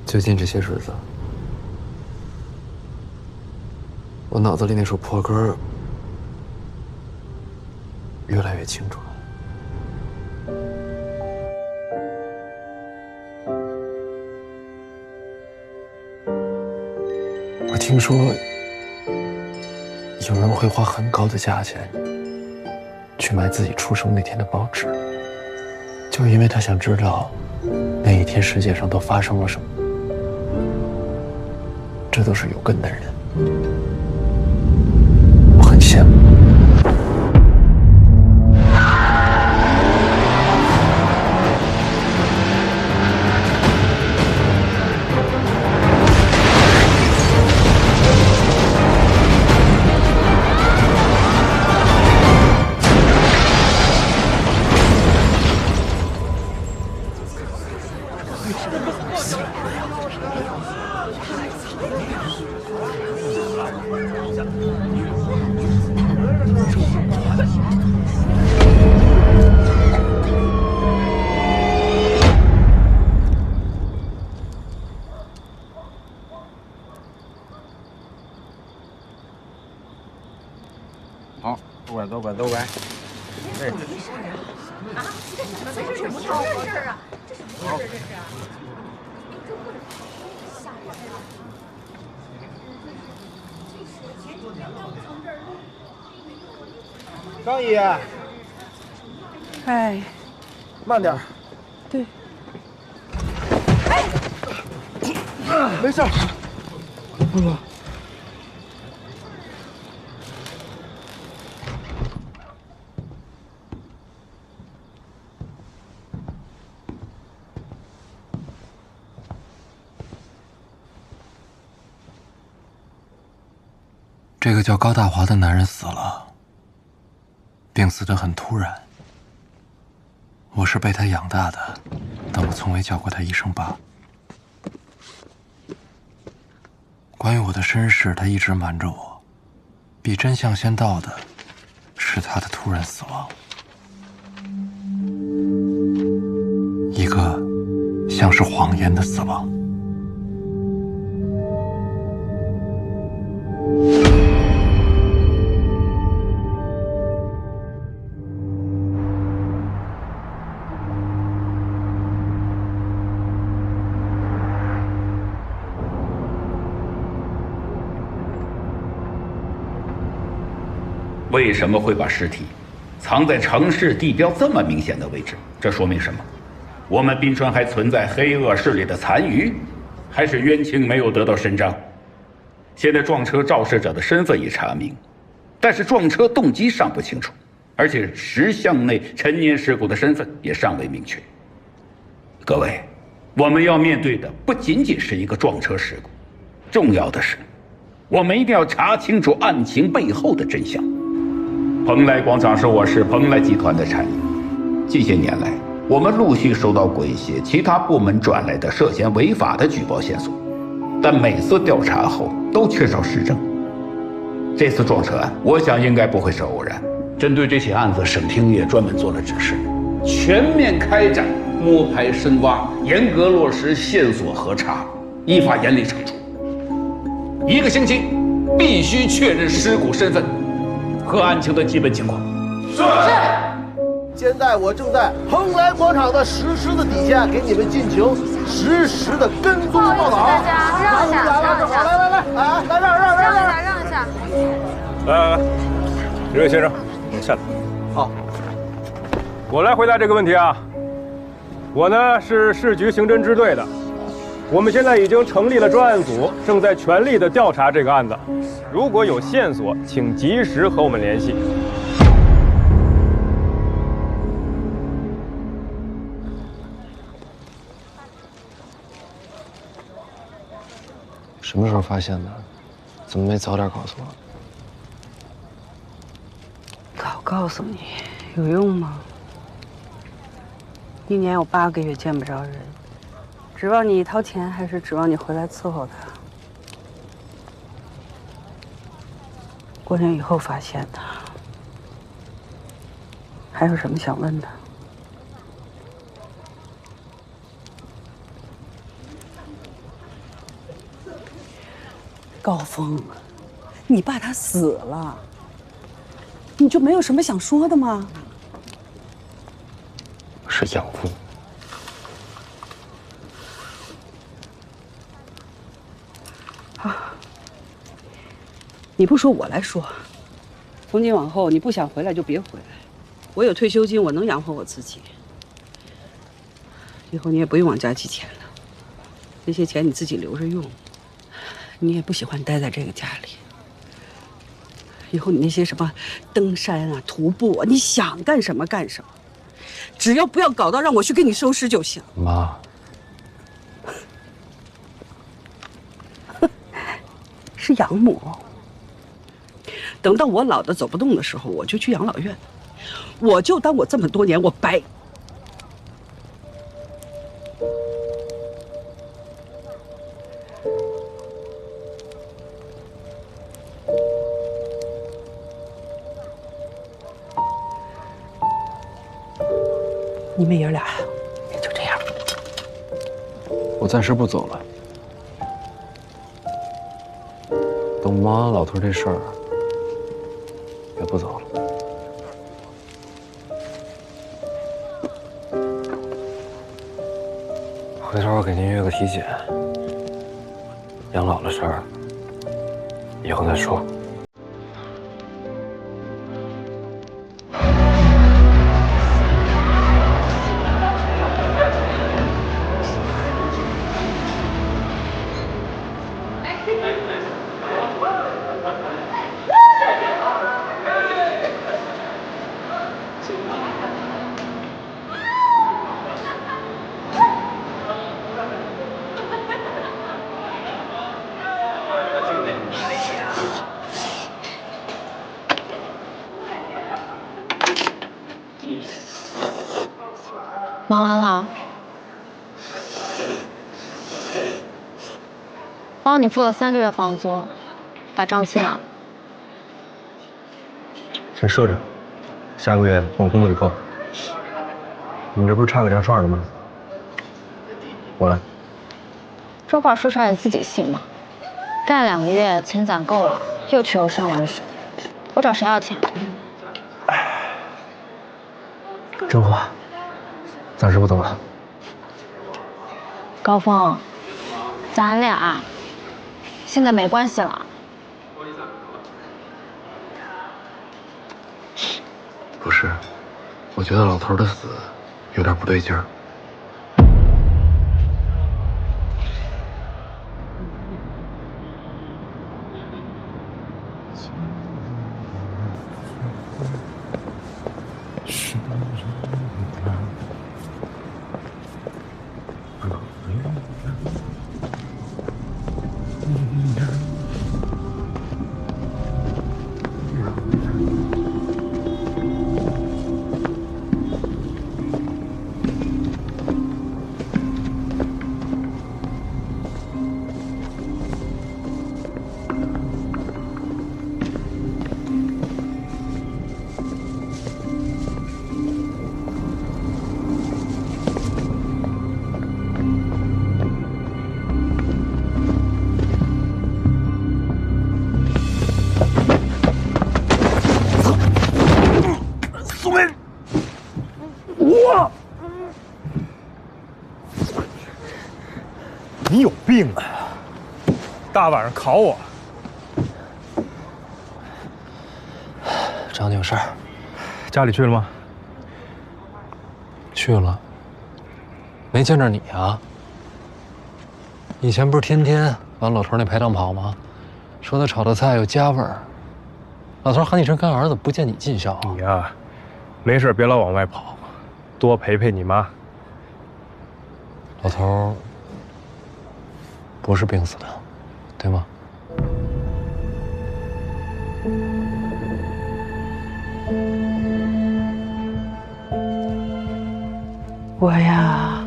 最近这些日子，我脑子里那首破歌越来越清楚了。我听说有人会花很高的价钱去买自己出生那天的报纸，就因为他想知道那一天世界上都发生了什么。这都是有根的人，我很羡慕。好，都乖，都乖，都乖。哎，啊？这是什么事啊？这什么事啊？这是？吓人了！张姨，哎，慢点。对。没事。这个叫高大华的男人死了，病死得很突然。我是被他养大的，但我从未叫过他一声爸。关于我的身世，他一直瞒着我。比真相先到的是他的突然死亡，一个像是谎言的死亡。为什么会把尸体藏在城市地标这么明显的位置？这说明什么？我们滨川还存在黑恶势力的残余，还是冤情没有得到伸张？现在撞车肇事者的身份已查明，但是撞车动机尚不清楚，而且10项内陈年事故的身份也尚未明确。各位，我们要面对的不仅仅是一个撞车事故，重要的是，我们一定要查清楚案情背后的真相。蓬莱广场是我市蓬莱集团的产业。近些年来，我们陆续收到过一些其他部门转来的涉嫌违法的举报线索，但每次调查后都缺少实证。这次撞车案，我想应该不会是偶然。针对这起案子，省厅也专门做了指示，全面开展摸排深挖，严格落实线索核查，依法严厉惩处。1个星期必须确认尸骨身份和案情的基本情况。是。现在我正在蓬莱广场的石狮子底下给你们进行实时的跟踪报道。大家让一下，让一下，来，哎，来让一下。来，这位先生，你下来。好，我来回答这个问题啊。我呢是市局刑侦支队的，我们现在已经成立了专案组，正在全力的调查这个案子。如果有线索，请及时和我们联系。什么时候发现的？怎么没早点告诉我？告诉你，有用吗？1年有8个月见不着人，指望你掏钱，还是指望你回来伺候他？过年以后发现的。还有什么想问的？高峰，你爸他死了，你就没有什么想说的吗？是养父。你不说我来说。从今往后，你不想回来就别回来。我有退休金，我能养活我自己。以后你也不用往家寄钱了，那些钱你自己留着用。你也不喜欢待在这个家里。以后你那些什么登山啊、徒步啊，你想干什么干什么，只要不要搞到让我去给你收尸就行。妈，是养母。等到我老的走不动的时候，我就去养老院。我就当我这么多年我白。你们爷俩也就这样。我暂时不走了。等忙完老头这事儿，也不走了。回头我给您约个体检。养老的事儿，以后再说。忙完了，帮你付了3个月房租，把账清了。先赊着，下个月从工资里扣。你这不是差个羊串的吗？我来。这话说出来你自己信吗？干2个月，钱攒够了，又去游山玩水，我找谁要钱？真话，暂时不走了。高峰，咱俩现在没关系了。不是，我觉得老头的死有点不对劲儿。你有病啊！大晚上考我，找你有事儿。家里去了吗？去了。没见着你啊？以前不是天天往老头那排档跑吗？说他炒的菜有家味儿。老头喊你声干儿子，不见你尽孝。你呀，没事别老往外跑，多陪陪你妈。老头不是病死的，对吗？我呀，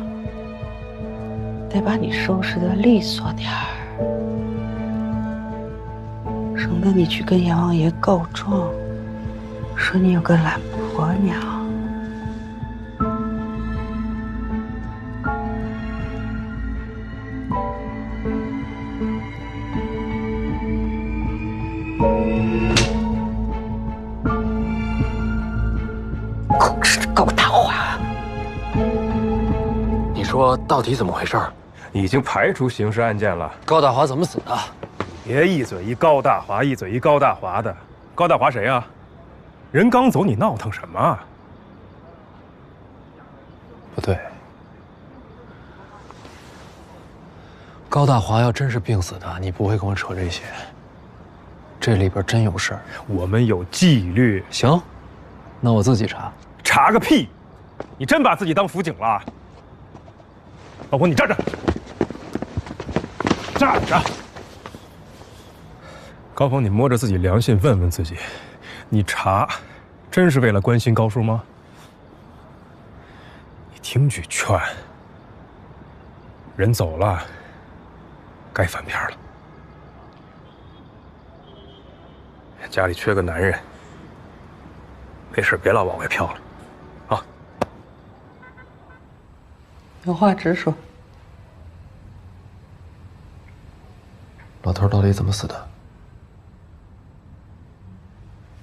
得把你收拾得利索点儿，省得你去跟阎王爷告状，说你有个懒婆娘。口是高大华，你说到底怎么回事？已经排除刑事案件了。高大华怎么死的？别一嘴一高大华，一嘴一高大华的。高大华谁啊？人刚走，你闹腾什么啊？不对，高大华要真是病死的，你不会跟我扯这些。这里边真有事儿。我们有纪律。行，那我自己查。查个屁！你真把自己当辅警了？老婆，你站着，站着。高峰，你摸着自己良心问问自己，你查，真是为了关心高叔吗？你听句劝，人走了，该翻篇了。家里缺个男人，没事别老往外飘了。有话直说。老头到底怎么死的？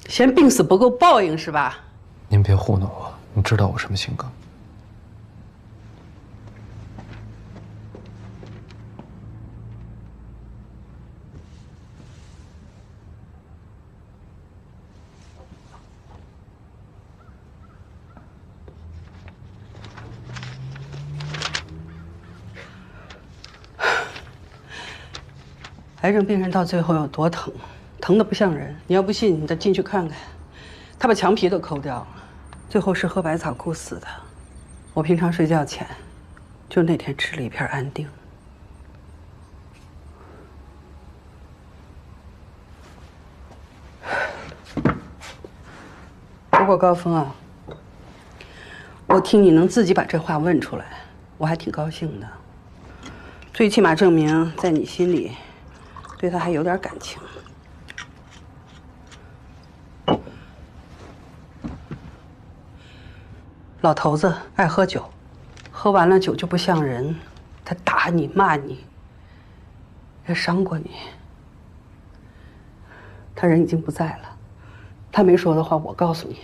嫌病死不够报应是吧？您别糊弄我，你知道我什么性格？癌症病人到最后有多疼，疼得不像人。你要不信，你再进去看看，他把墙皮都抠掉了，最后是喝百草枯死的。我平常睡觉前，就那天吃了一片安定。不过高峰啊，我听你能自己把这话问出来，我还挺高兴的。最起码证明在你心里，对他还有点感情。老头子爱喝酒，喝完了酒就不像人，他打你骂你，也伤过你。他人已经不在了，他没说的话我告诉你。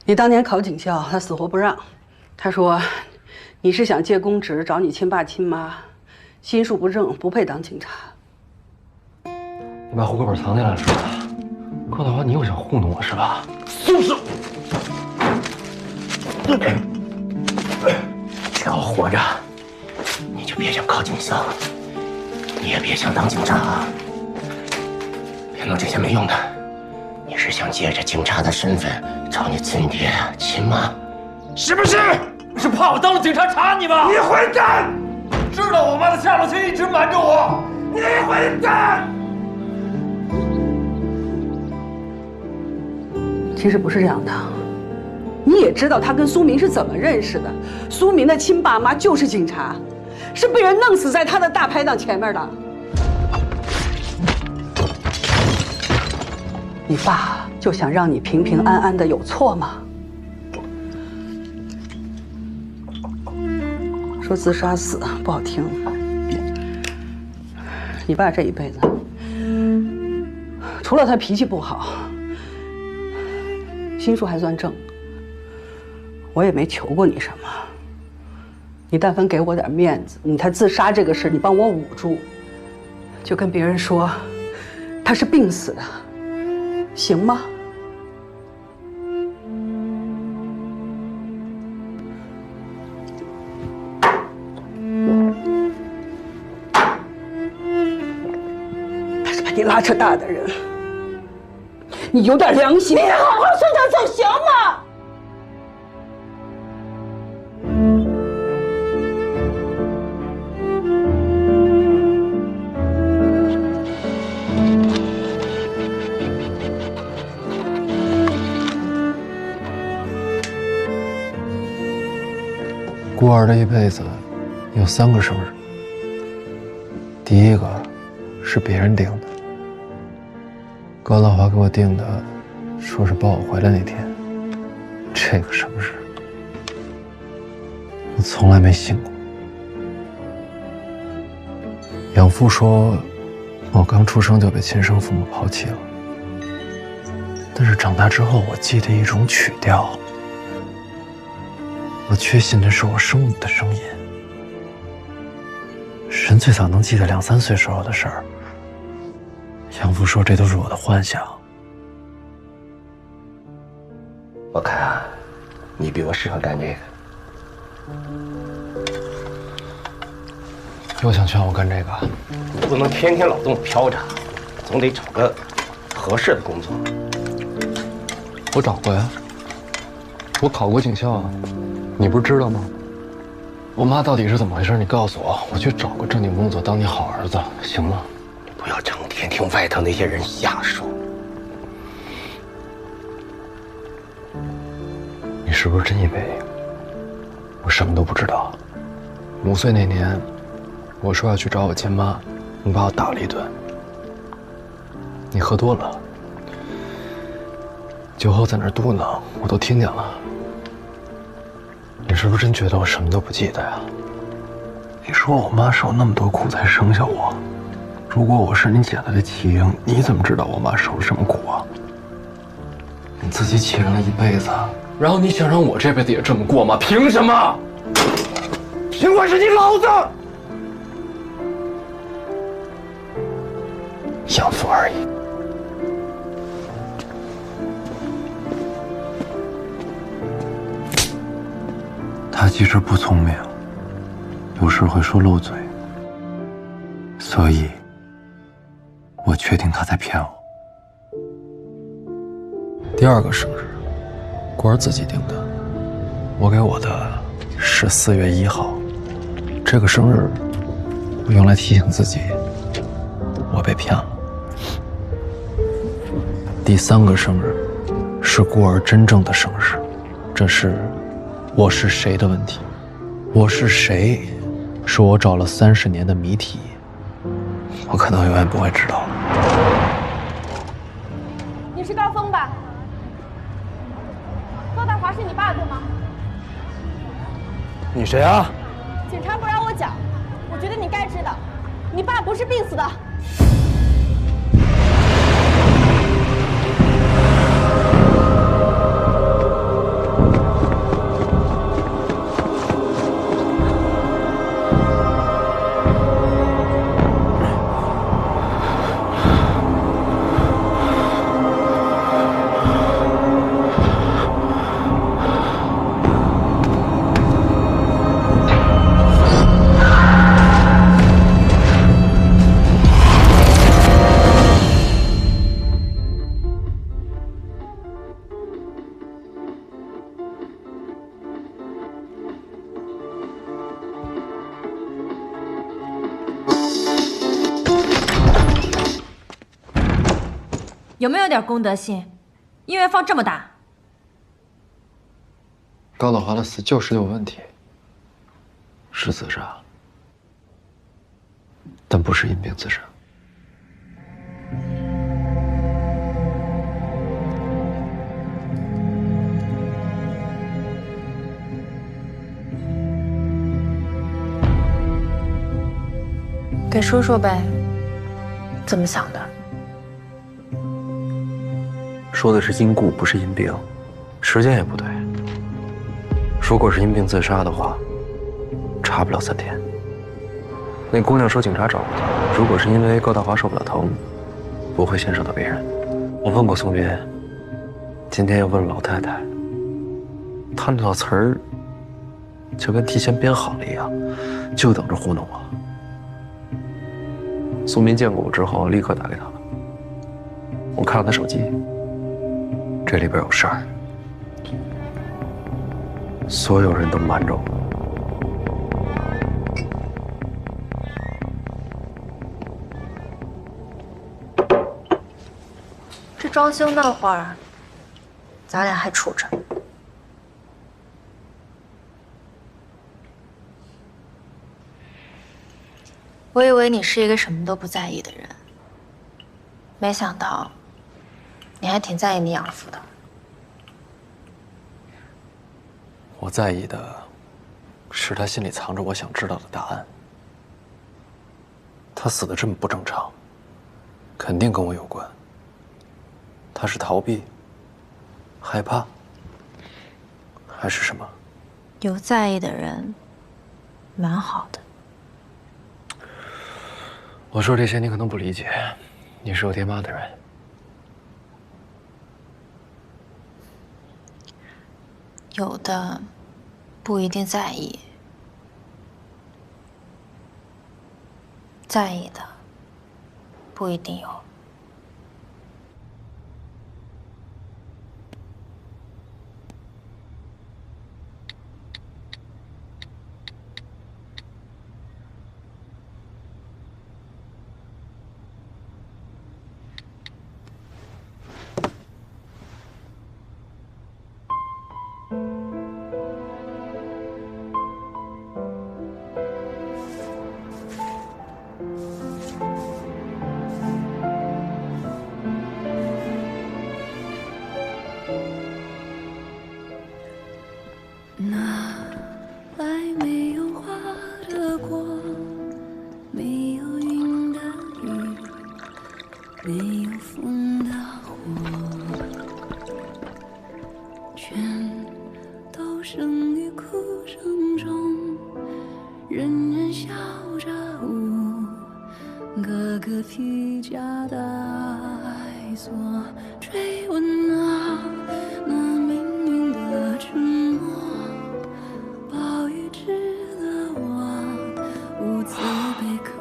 你当年考警校，他死活不让。他说，你是想借公职找你亲爸亲妈，心术不正，不配当警察。你把户口本藏起来了是吧？高大华，你又想糊弄我是吧？松手！只要活着，你就别想考警校，你也别想当警察。别弄这些没用的。你是想借着警察的身份找你亲爹亲妈，是不是？是怕我当了警察查你吗？你混蛋！知道我妈的下落却一直瞒着我，你混蛋！其实不是这样的，你也知道他跟苏明是怎么认识的。苏明的亲爸妈就是警察，是被人弄死在他的大排档前面的。你爸就想让你平平安安的，有错吗？说自杀死不好听，你爸这一辈子，除了他脾气不好，心术还算正。我也没求过你什么，你但凡给我点面子，你他自杀这个事你帮我捂住，就跟别人说他是病死的。行吗？他是把你拉扯大的人，你有点良心，你好好送他走行吗？孤儿的一辈子有3个生日，第一个是别人定的，高大华给我定的，说是抱我回来那天。这个生日，我从来没信过。养父说，我刚出生就被亲生父母抛弃了，但是长大之后，我记得一种曲调。我确信这是我生母的声音。人最早能记得2、3岁时候的事儿。养父说这都是我的幻想。我看啊，你比我适合干这个。又想劝我干这个？你不能天天老这么飘着，总得找个合适的工作。我找过呀，我考过警校啊。你不是知道吗？我妈到底是怎么回事？你告诉我，我去找个正经工作，当你好儿子，行吗？不要整天听外头那些人瞎说。你是不是真以为我什么都不知道？5岁那年，我说要去找我亲妈，你把我打了一顿。你喝多了，酒后在那儿嘟囔，我都听见了。你是不是真觉得我什么都不记得呀？你说我妈受那么多苦才生下我，如果我是你捡来的弃婴，你怎么知道我妈受了什么苦啊？你自己欺人了一辈子，然后你想让我这辈子也这么过吗？凭什么？凭我是你老子！养父而已。他其实不聪明，有时会说漏嘴，所以我确定他在骗我。第2个生日，官儿自己定的，我给我的是4月1号。这个生日，我用来提醒自己，我被骗了。第3个生日，是孤儿真正的生日，这是我是谁的问题。我是谁，是我找了30年的谜题，我可能永远不会知道。你是高峰吧？高大华是你爸对吗？你谁啊？警察不让我讲，我觉得你该知道，你爸不是病死的。有没有点公德心？音乐放这么大。高大华的死就是有问题，是自杀，但不是因病自杀。给说说呗，怎么想的？说的是因故，不是因病，时间也不对。如果是因病自杀的话，查不了3天。那姑娘说警察找过她，如果是因为高大华受不了疼，不会牵涉到别人。我问过宋斌，今天又问了老太太，她那套词儿就跟提前编好了一样，就等着糊弄我。宋斌见过我之后，立刻打给他了。我看了他手机。这里边有事儿，所有人都瞒着我。这装修那会儿，咱俩还处着。我以为你是一个什么都不在意的人，没想到你还挺在意你养父的。我在意的是他心里藏着我想知道的答案。他死得这么不正常，肯定跟我有关。他是逃避、害怕，还是什么？有在意的人，蛮好的。我说这些你可能不理解，你是我爹妈的人。有的不一定在意，在意的不一定有。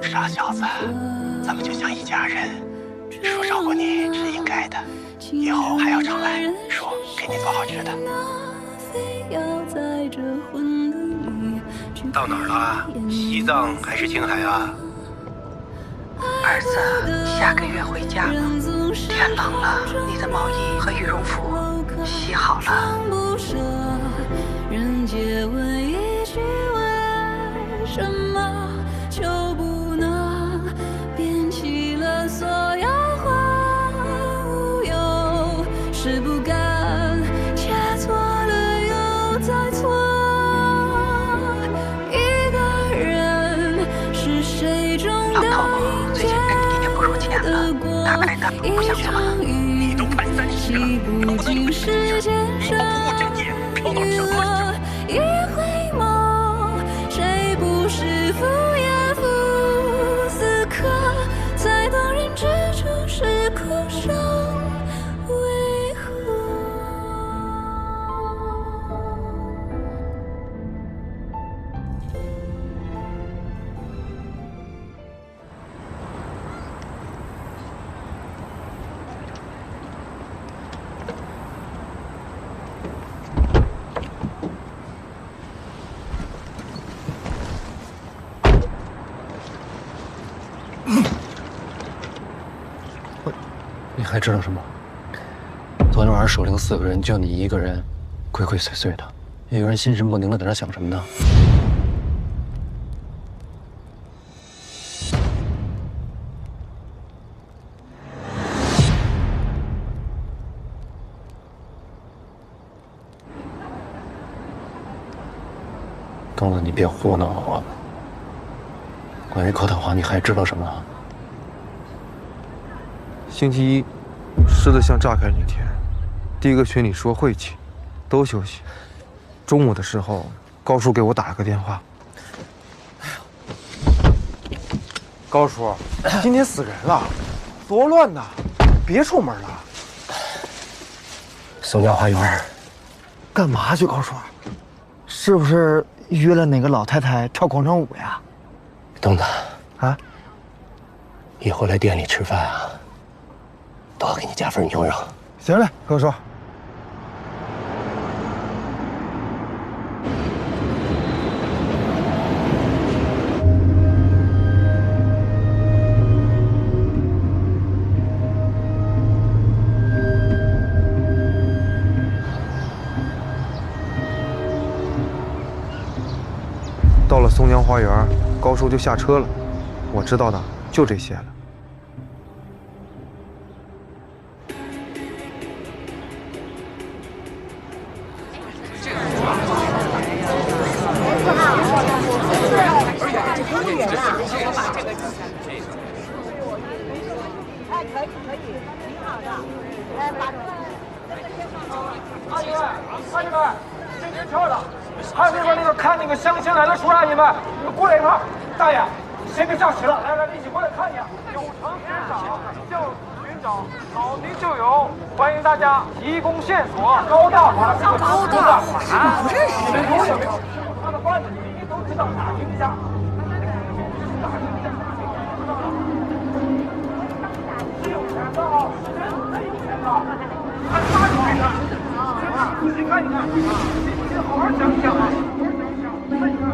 傻小子，咱们就像一家人。叔照顾你是应该的，以后还要常来，叔给你做好吃的。到哪儿了？西藏还是青海啊？儿子下个月回家了，天冷了，你的毛衣和羽绒服洗好了。人皆问一句为什么就不能编起了所有话无忧，是不甘切错了又再错。一个人是谁中的最近跟你也不如前了，大概他不想做了。你都快30了，能不能有世界上靠到什么？一回眸，谁不是敷衍赴死磕？在动人之处是哭声，为何？你还知道什么？昨天晚上守灵4个人，就你一个人，鬼鬼祟祟的，一个人心神不宁的，在那想什么呢？东子，你别糊弄我。关于柯探花，你还知道什么？星期一，狮子巷炸开那天，第一个群里说晦气，都休息。中午的时候，高叔给我打了个电话。高叔，今天死人了，多乱呐！别出门了。松江花园。干嘛去？高叔，是不是约了哪个老太太跳广场舞呀？东子，啊，以后来店里吃饭啊，多给你加份牛肉。行嘞，高叔。到了松江花园，高叔就下车了。我知道的就这些了。阿姨们，这边跳的，还有那个看那个相亲来的叔阿姨们，你们过来一块儿。大爷，先别叫齐了，来，一起过来看一眼。有偿寻找，就此寻找，好的就有，欢迎大家提供线索。高大华，高大华，不认识。你们有也没有？他的班子你都知道，打听一下。是有钱的啊，是有钱的。看他有钱的。仔细看一看，你好好想一想啊！看一看，有没有整体的没过？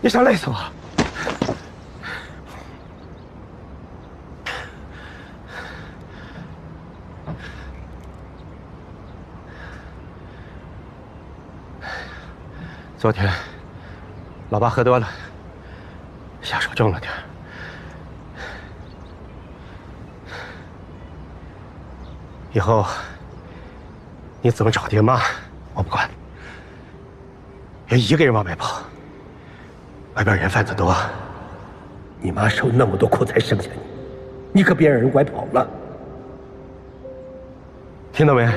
你想累死我？昨天，老爸喝多了，下手重了点。以后你怎么找爹妈，我不管。别一个人往外跑。外边人贩子多，你妈受那么多苦才生下你，你可别让人拐跑了，听到没？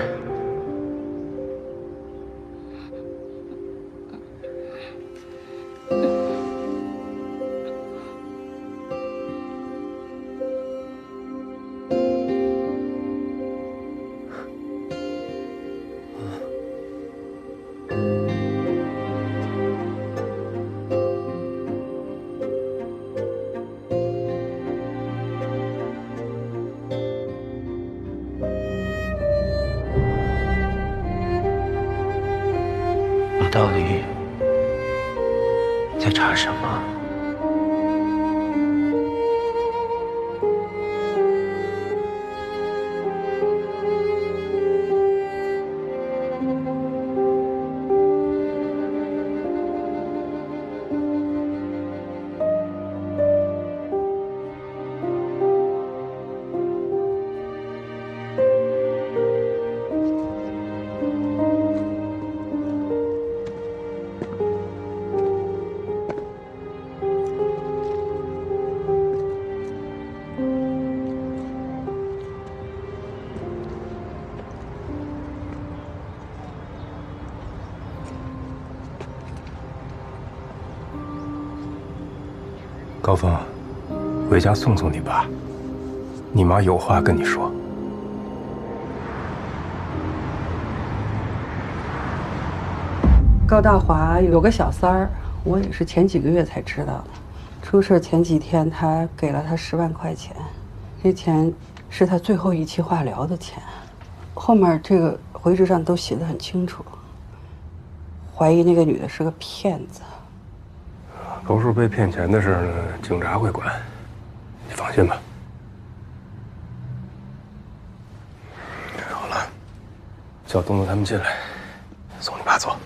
到底在查什么？高峰，回家送送你爸，你妈有话跟你说。高大华有个小三儿，我也是前几个月才知道的。出事前几天，他给了他10万块钱，这钱是他最后一期化疗的钱。后面这个回执上都写得很清楚，怀疑那个女的是个骗子。都是被骗钱的事呢，警察会管，你放心吧。好了，叫东东他们进来，送你爸走。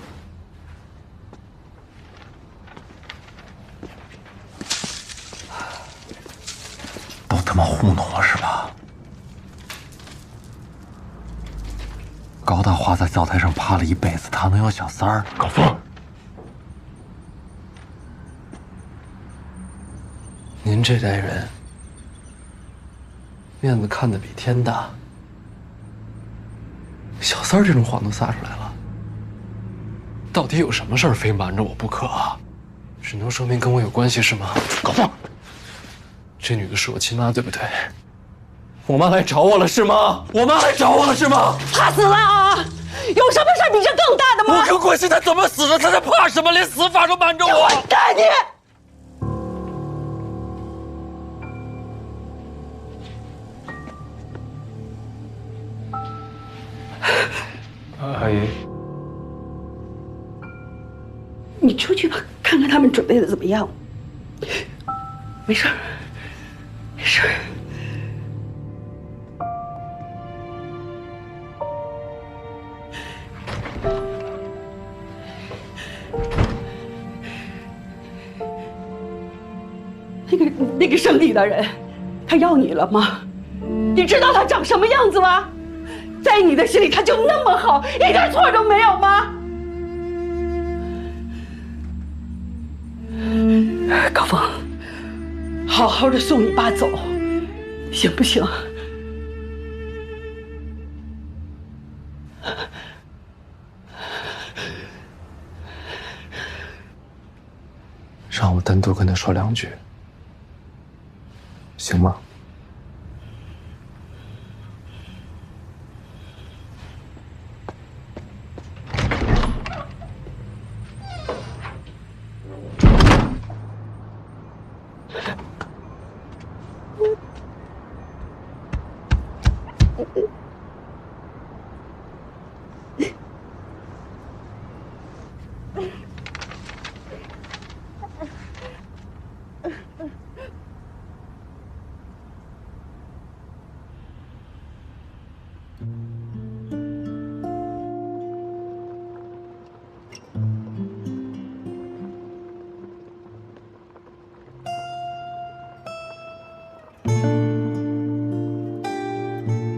这么糊弄我是吧？高大华在灶台上趴了一辈子，他能有小三儿？高峰，您这代人面子看得比天大，小三儿这种谎都撒出来了，到底有什么事儿非瞒着我不可啊？只能说明跟我有关系是吗？高峰，这女的是我亲妈，对不对？我妈来找我了是吗？我妈来找我了是吗？他死了啊！有什么事比这更大的吗？我跟关系他怎么死的？他在怕什么？连死法都瞒着我！混蛋你！阿姨，你出去吧，看看他们准备的怎么样。没事儿，没事儿。那个生你的人，他要你了吗？你知道他长什么样子吗？在你的心里，他就那么好，一点错都没有吗？高峰，好好的送你爸走，行不行？让我单独跟他说两句，行吗？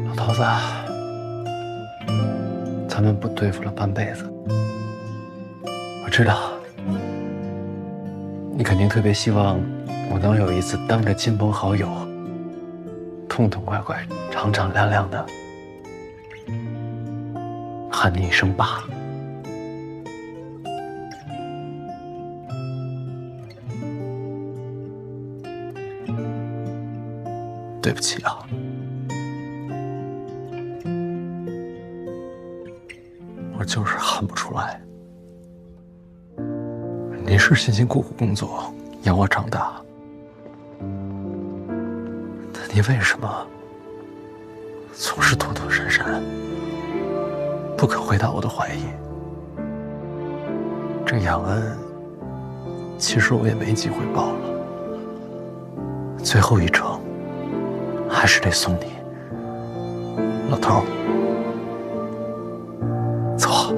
老头子，咱们不对付了半辈子，我知道你肯定特别希望我能有一次当着亲朋好友，痛痛快快、敞敞亮亮的喊你一声爸。对不起啊，我就是喊不出来。你是辛辛苦苦工作养我长大，但你为什么总是躲躲闪闪，不肯回答我的怀疑？这养恩，其实我也没机会报了。最后一程，还是得送你，老头儿。走。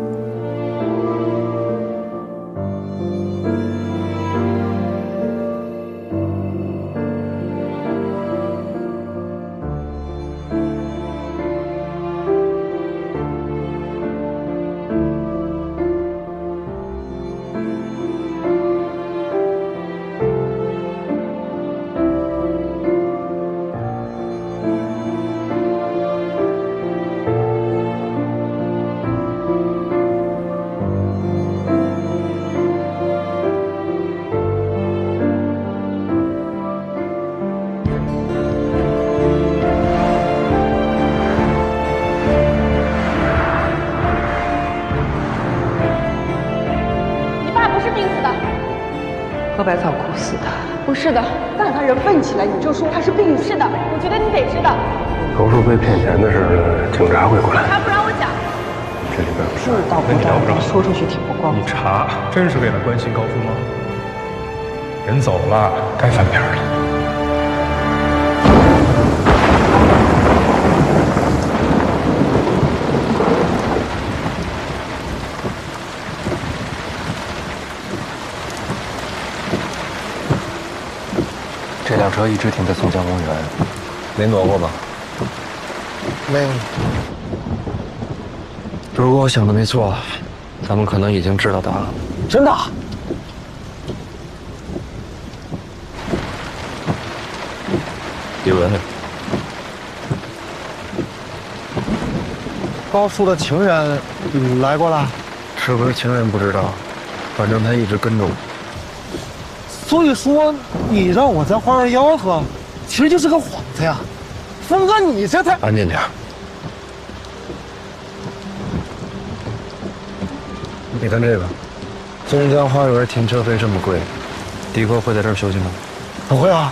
喝百草苦死的，不是的，但凡人问起来，你就说他是病死的。我觉得你得知道。狗叔被骗钱的事呢，警察会管。他不让我讲。这里边这倒不大，说出去挺不光彩。你查，真是为了关心高峰吗？人走了，该翻篇了。这辆车一直停在松江公园，没挪过吧？没有。如果我想的没错，咱们可能已经知道答案了。真的？李文，高叔的情人来过了？是不是情人不知道，反正他一直跟着我。所以说，你让我在花园吆喝，其实就是个幌子呀。峰哥，你这太……安静点。你看这个，松江花园停车费这么贵，迪哥会在这儿休息吗？不会啊。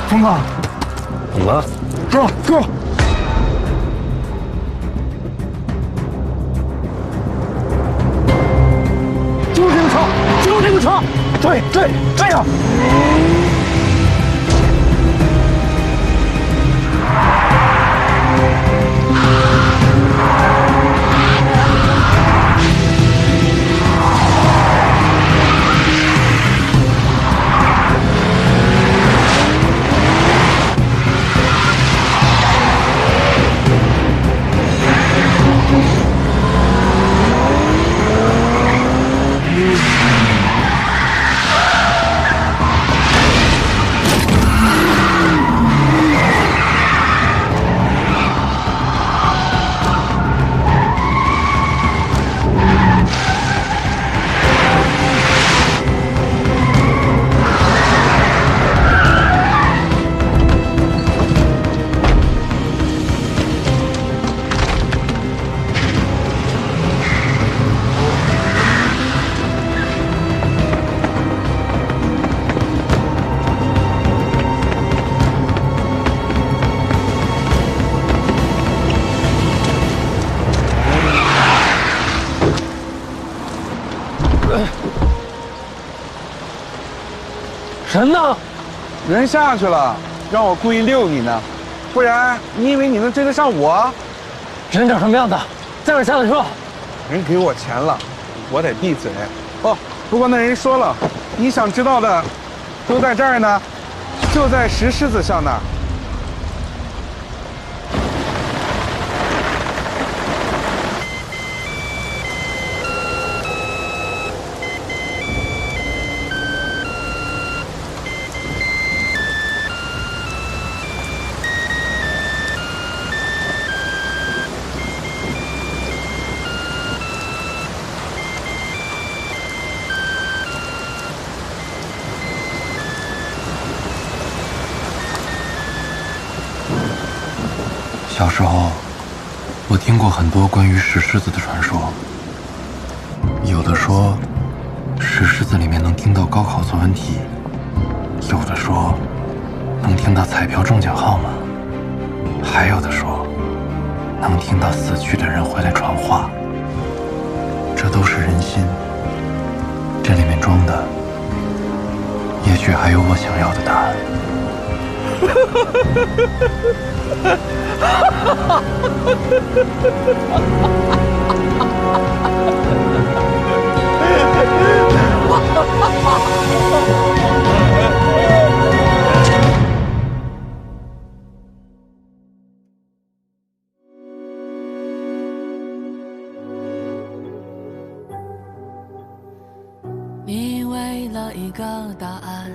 峰哥，怎么了？哥，就是这个车，就是这个车，对，这样。人呢？人下去了，让我故意溜你呢，不然你以为你能追得上我？人长什么样的？在哪儿下的车？人给我钱了，我得闭嘴。哦，不过那人说了，你想知道的都在这儿呢，就在石狮子巷那儿。小时候，我听过很多关于石狮子的传说。有的说，石狮子里面能听到高考作文题；有的说，能听到彩票中奖号码；还有的说，能听到死去的人回来传话。这都是人心，这里面装的，也许还有我想要的答案。你为了一个答案，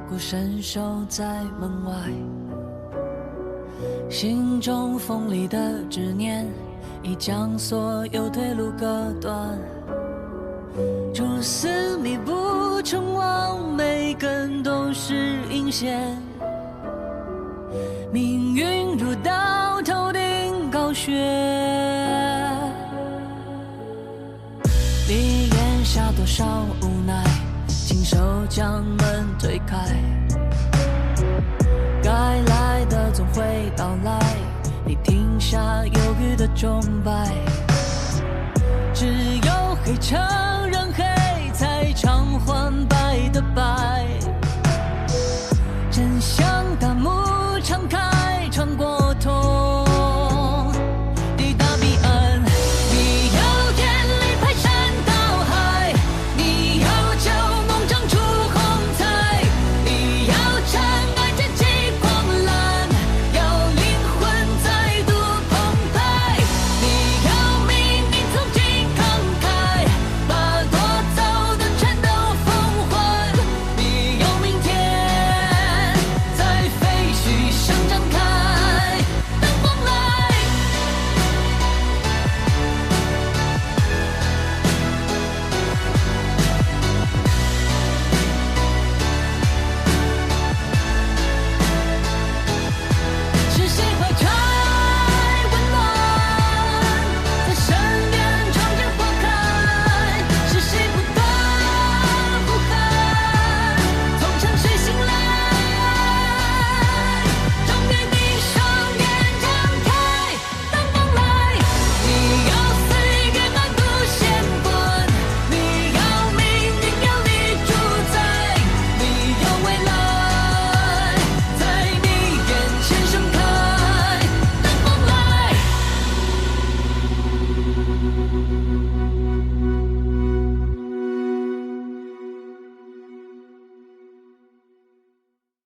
孤身守在门外，心中锋利的执念已将所有退路割断，蛛丝密布成网，每根都是引线，命运如刀头顶高悬，你咽下多少无奈，亲手将门推开，该来的总会到来，你停下犹豫的钟摆，只有黑尘